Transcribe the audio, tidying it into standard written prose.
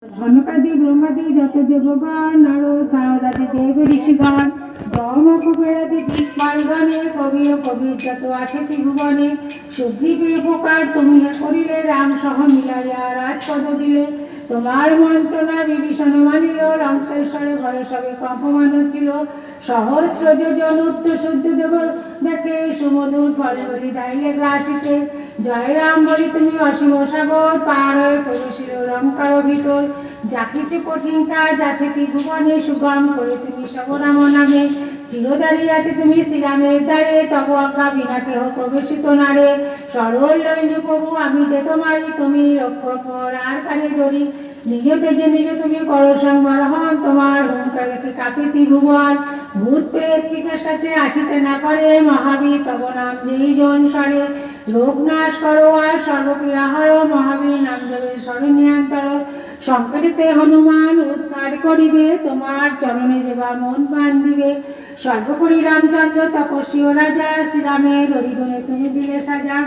ধনকাদি ব্রহ্মাদি যত দেবগণ নর সারদাদি দেব ঋষিগণ যম কুবেরাদি দিকপালগণে কবি ও কবির যত আছে ত্রিভুবনে সুগ্রীবে উপকার তুমি করিলে রাম সহ মিলাইয়া রাজপদ দিলে তোমার মন্ত্রণা বিভীষণ মানিল লঙ্কেশ্বরে ভয়ে সবে কম্পমান ছিল সহস্র যোজন উত্তর সূর্য দেব দেখে সুমধুর ফলে বলি দাইলে গ্রাসিতে জয় রাম বলি তুমি অসীম সাগর পার হয়ে প্রবেশিল লঙ্কার ভিতর যা কিছু কঠিন কাজ আছে কি ভুবনে সুগম করে তুমি সবরাম নামে চিরদারি আছে তুমি শ্রীরামের দ্বারে তব আজ্ঞা বিনা কেহ প্রবেশিত নারে সরল লইল প্রভু আমি যে তোমারই তুমি রক্ষক আর কারে ডরি নিজ তেজে নিজে তুমি করো সংবর হন তোমার হুঙ্কার কাপে ত্রিভুবন ভূত প্রেত পিতার কাছে আসিতে না পারে মহাবীর তব নাম যেই জন সরে লোক নাশ করো আর সর্বপীড়া হর মহাবীর নাম দেবে সর্বনিয়ন্তর সংকটিতে হনুমান উদ্ধার করিবে তোমার চরণে যেবা মন প্রাণ দিবে সর্বোপরি রামচন্দ্র তপস্বী ও রাজা শ্রীরামের হরিগুণে তুমি দিলে সাজা।